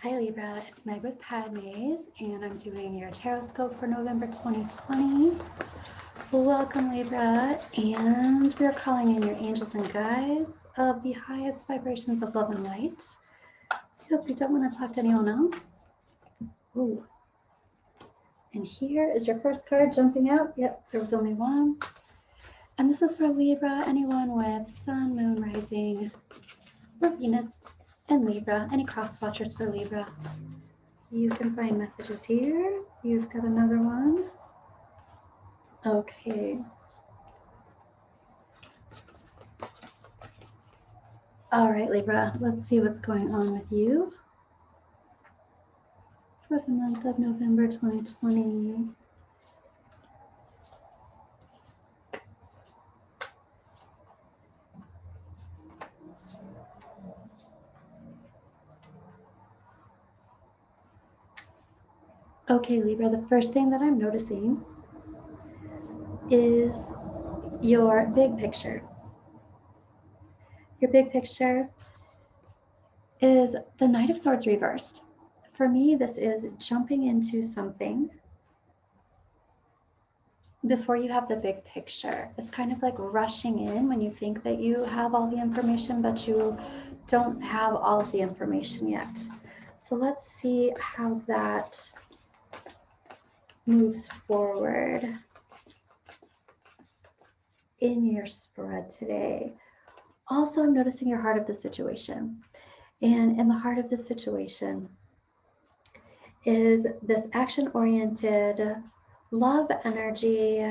Hi Libra, it's Meg with Padmes, and I'm doing your Tarotscope for November 2020. Welcome Libra, and we're calling in your angels and guides of the highest vibrations of love and light, because we don't want to talk to anyone else. Ooh. And here is your first card jumping out. Yep, there was only one. And this is for Libra, anyone with Sun, Moon, Rising, or Venus in Libra, any cross watchers for Libra. You can find messages here. You've got another one. Okay. All right, Libra, let's see what's going on with you for the month of November 2020. Okay, Libra, the first thing that I'm noticing is your big picture. Your big picture is the Knight of Swords reversed. For me, this is jumping into something before you have the big picture. It's kind of like rushing in when you think that you have all the information, but you don't have all of the information yet. So let's see how that moves forward in your spread today. Also, I'm noticing your heart of the situation. And in the heart of the situation is this action-oriented love energy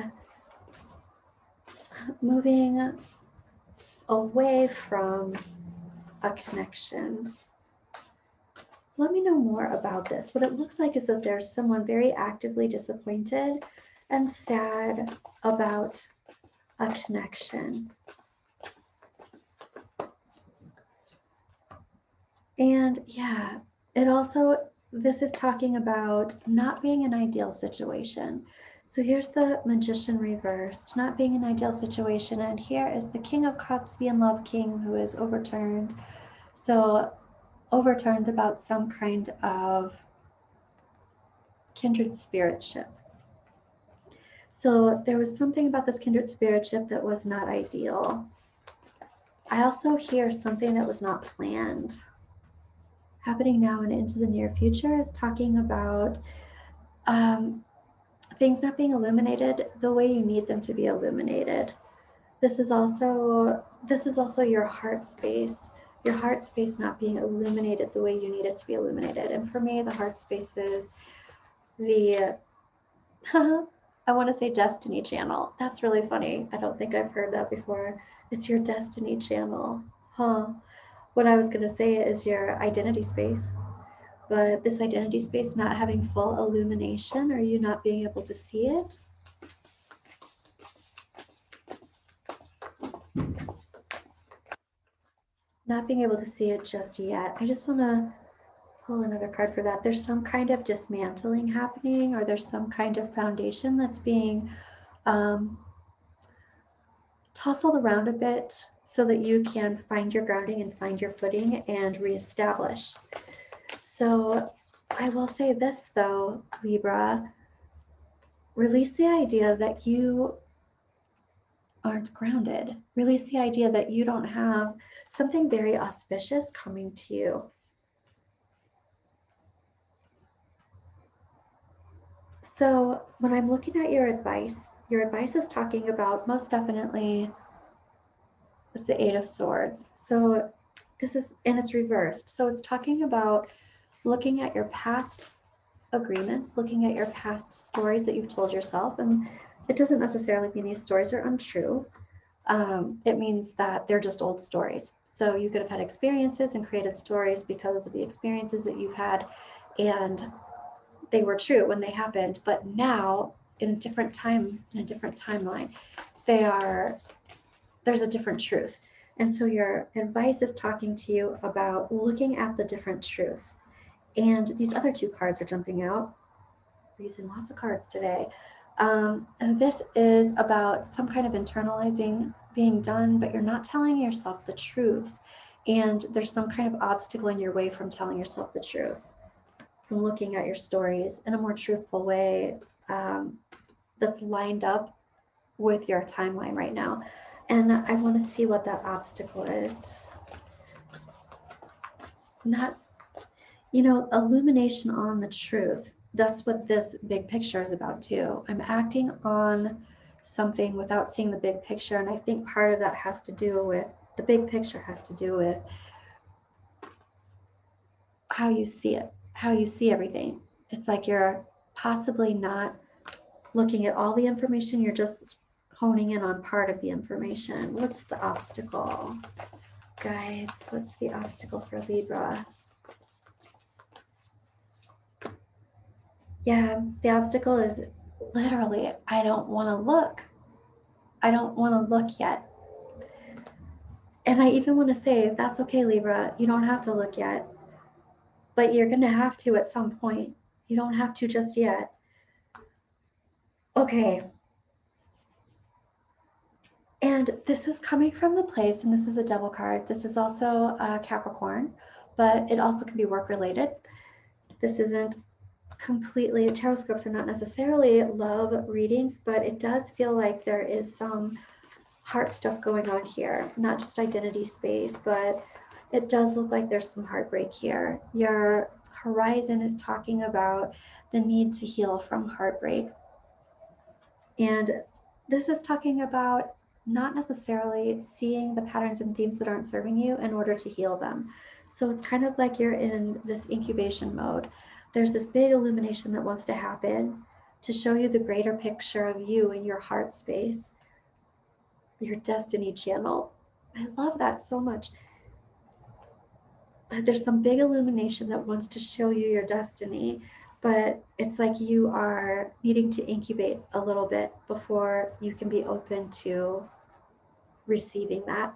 moving away from a connection. Let me know more about this. What it looks like is that there's someone very actively disappointed and sad about a connection. And yeah, it also, this is talking about not being an ideal situation. So here's the Magician reversed, not being an ideal situation. And here is the King of Cups, the in-love king, who is overturned. So overturned about some kind of kindred spiritship. So there was something about this kindred spiritship that was not ideal. I also hear something that was not planned happening now and into the near future is talking about things not being illuminated the way you need them to be illuminated. This is also your heart space. Your heart space not being illuminated the way you need it to be illuminated. And for me, the heart space is the I want to say Destiny Channel. That's really funny. I don't think I've heard that before. It's your Destiny Channel. Huh. What I was going to say is your identity space. But this identity space not having full illumination, or you not being able to see it, not being able to see it just yet. I just want to pull another card for that. There's some kind of dismantling happening, or there's some kind of foundation that's being tousled around a bit so that you can find your grounding and find your footing and reestablish. So I will say this though, Libra, release the idea that you aren't grounded. Release the idea that you don't have something very auspicious coming to you. So when I'm looking at your advice is talking about most definitely, it's the Eight of Swords. So this is, and it's reversed. So it's talking about looking at your past agreements, looking at your past stories that you've told yourself. And it doesn't necessarily mean these stories are untrue. It means that they're just old stories. So you could have had experiences and created stories because of the experiences that you've had, and they were true when they happened. But now, in a different time, in a different timeline, there's a different truth. And so your advice is talking to you about looking at the different truth. And these other two cards are jumping out. We're using lots of cards today. And this is about some kind of internalizing being done, but you're not telling yourself the truth. And there's some kind of obstacle in your way from telling yourself the truth. and looking at your stories in a more truthful way, that's lined up with your timeline right now. And I want to see what that obstacle is. Not, illumination on the truth. That's what this big picture is about too. I'm acting on something without seeing the big picture. And I think part of that has to do with, the big picture has to do with how you see it, how you see everything. It's like you're possibly not looking at all the information, you're just honing in on part of the information. What's the obstacle? Guides, what's the obstacle for Libra? Yeah, the obstacle is literally, I don't want to look. I don't want to look yet. And I even want to say, that's okay, Libra. You don't have to look yet. But you're going to have to at some point. You don't have to just yet. Okay. And this is coming from the place, and this is a Devil card. This is also a Capricorn, but it also can be work related. This isn't completely, Tarotscopes are not necessarily love readings, but it does feel like there is some heart stuff going on here, not just identity space, but it does look like there's some heartbreak here. Your horizon is talking about the need to heal from heartbreak. And this is talking about not necessarily seeing the patterns and themes that aren't serving you in order to heal them. So it's kind of like you're in this incubation mode. There's this big illumination that wants to happen to show you the greater picture of you in your heart space, your destiny channel. I love that so much. There's some big illumination that wants to show you your destiny, but it's like you are needing to incubate a little bit before you can be open to receiving that.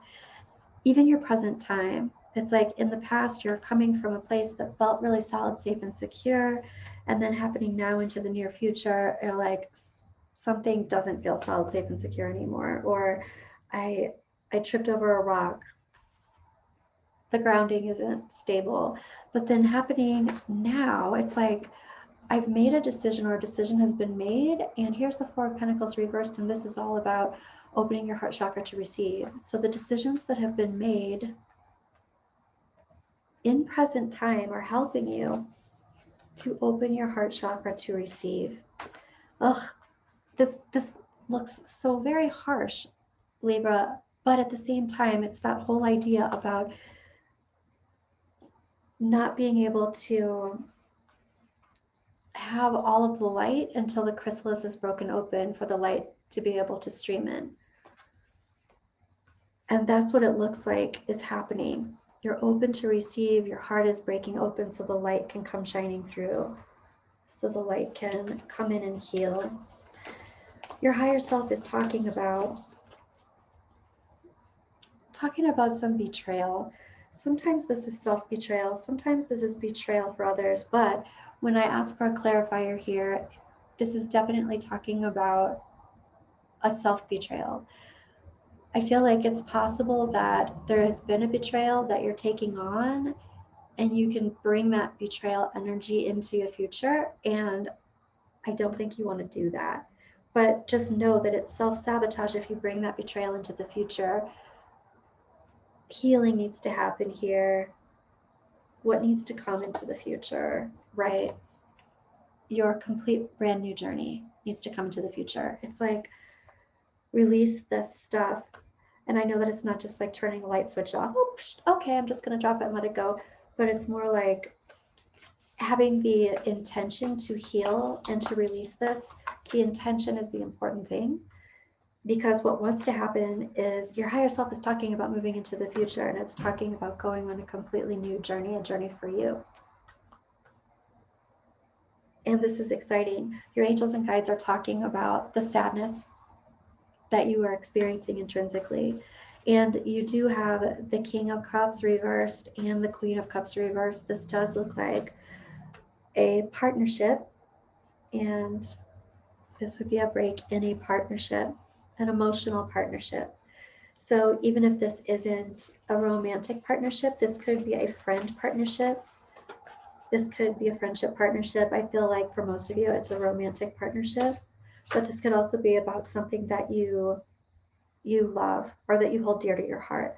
Even your present time, it's like in the past, you're coming from a place that felt really solid, safe, and secure, and then happening now into the near future, you're like, something doesn't feel solid, safe, and secure anymore, or I tripped over a rock. The grounding isn't stable. But then happening now, it's like I've made a decision, or a decision has been made, and here's the Four of Pentacles reversed, and this is all about opening your heart chakra to receive. So the decisions that have been made in present time are helping you to open your heart chakra to receive. Ugh, this looks so very harsh, Libra, but at the same time, it's that whole idea about not being able to have all of the light until the chrysalis is broken open for the light to be able to stream in. And that's what it looks like is happening. You're open to receive, your heart is breaking open so the light can come shining through, so the light can come in and heal. Your higher self is talking about some betrayal. Sometimes this is self-betrayal, sometimes this is betrayal for others, but when I ask for a clarifier here, this is definitely talking about a self-betrayal. I feel like it's possible that there has been a betrayal that you're taking on, and you can bring that betrayal energy into your future, and I don't think you want to do that. But just know that it's self-sabotage if you bring that betrayal into the future. Healing needs to happen here. What needs to come into the future, right? Your complete brand new journey needs to come into the future. It's like, release this stuff. And I know that it's not just like turning a light switch off. Oh, okay, I'm just going to drop it and let it go. But it's more like having the intention to heal and to release this. The intention is the important thing. Because what wants to happen is your higher self is talking about moving into the future, and it's talking about going on a completely new journey, a journey for you. And this is exciting. Your angels and guides are talking about the sadness that you are experiencing intrinsically. And you do have the King of Cups reversed and the Queen of Cups reversed. This does look like a partnership, and this would be a break in a partnership, an emotional partnership. So even if this isn't a romantic partnership, this could be a friend partnership. This could be a friendship partnership. I feel like for most of you, it's a romantic partnership, but this could also be about something that you love or that you hold dear to your heart.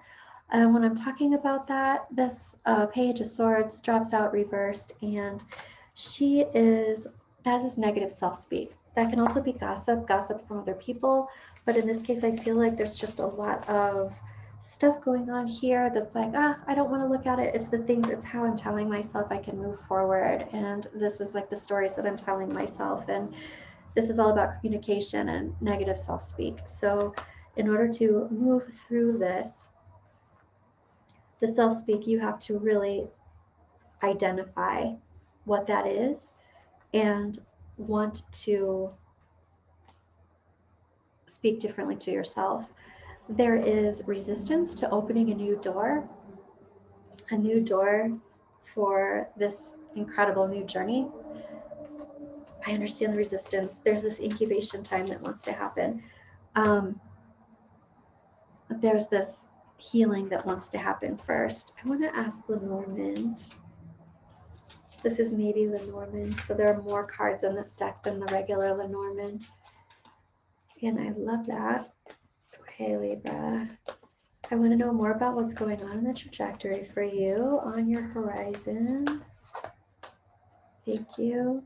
And when I'm talking about that, this Page of Swords drops out reversed, and that is negative self-speak. That can also be gossip from other people. But in this case, I feel like there's just a lot of stuff going on here that's like, I don't want to look at it. It's how I'm telling myself I can move forward. And this is like the stories that I'm telling myself. And this is all about communication and negative self-speak. So in order to move through this, the self-speak, you have to really identify what that is and want to speak differently to yourself. There is resistance to opening a new door for this incredible new journey. I understand the resistance. There's this incubation time that wants to happen. There's this healing that wants to happen first. I want to ask Lenormand. This is maybe Lenormand, so there are more cards in this deck than the regular Lenormand. And I love that. Okay, Libra. I want to know more about what's going on in the trajectory for you on your horizon. Thank you.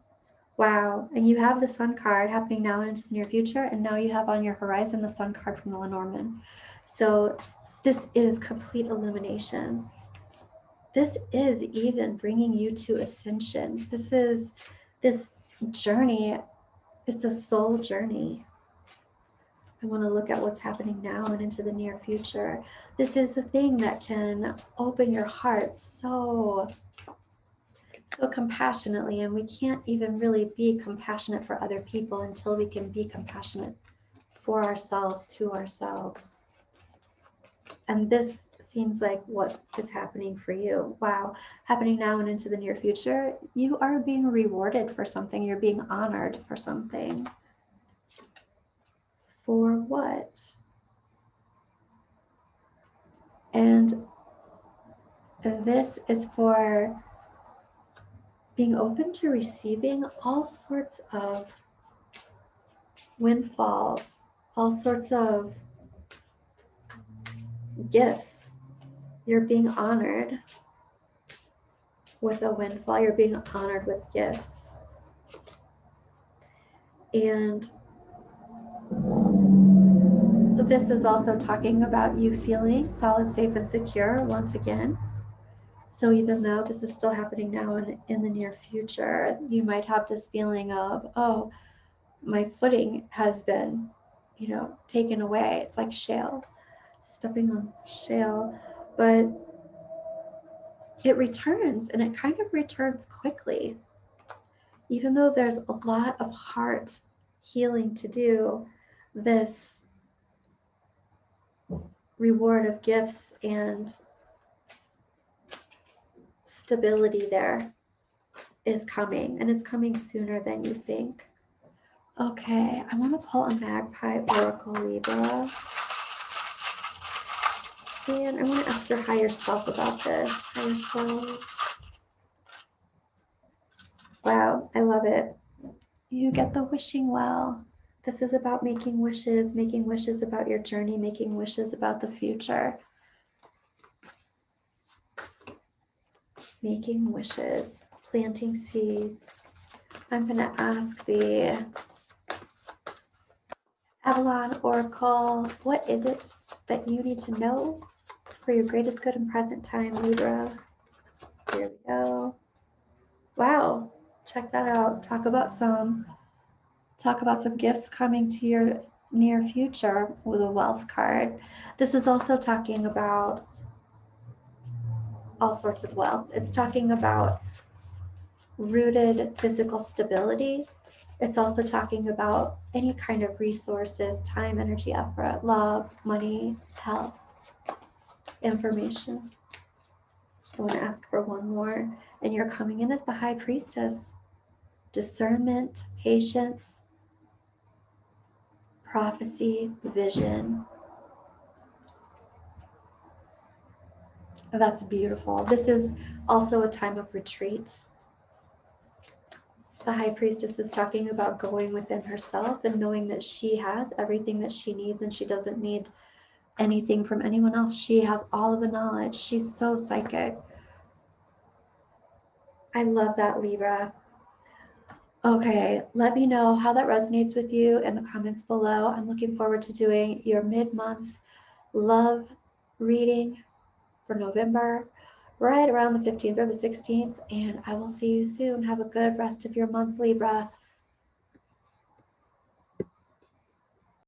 Wow. And you have the Sun card happening now into the near future, and now you have on your horizon the Sun card from the Lenormand. So this is complete illumination. This is even bringing you to ascension. This journey. It's a soul journey. I want to look at what's happening now and into the near future. This is the thing that can open your heart so compassionately, and we can't even really be compassionate for other people until we can be compassionate for ourselves, to ourselves. And this seems like what is happening for you. Wow. Happening now and into the near future. You are being rewarded for something. You're being honored for something. For what? And this is for being open to receiving all sorts of windfalls, all sorts of gifts. You're being honored with a windfall. You're being honored with gifts. And this is also talking about you feeling solid, safe, and secure once again. So even though this is still happening now and in the near future, you might have this feeling of, oh, my footing has been, taken away. It's like shale, stepping on shale, but it returns, and it kind of returns quickly. Even though there's a lot of heart healing to do, this reward of gifts and stability there is coming, and it's coming sooner than you think. Okay, I want to pull a Magpie Oracle, Libra. And I want to ask your higher self about this. Higher self. Wow, I love it. You get the wishing well. This is about making wishes about your journey, making wishes about the future. Making wishes, planting seeds. I'm going to ask the Avalon Oracle, what is it that you need to know for your greatest good in present time, Libra? Here we go. Wow, check that out. Talk about some gifts coming to your near future with a wealth card. This is also talking about all sorts of wealth. It's talking about rooted physical stability. It's also talking about any kind of resources, time, energy, effort, love, money, health, information. I want to ask for one more. And you're coming in as the High Priestess. Discernment, patience, prophecy, vision. That's beautiful. This is also a time of retreat. The High Priestess is talking about going within herself and knowing that she has everything that she needs and she doesn't need anything from anyone else. She has all of the knowledge. She's so psychic. I love that, Libra. Okay, let me know how that resonates with you in the comments below. I'm looking forward to doing your mid-month love reading for November, right around the 15th or the 16th, and I will see you soon. Have a good rest of your month, Libra.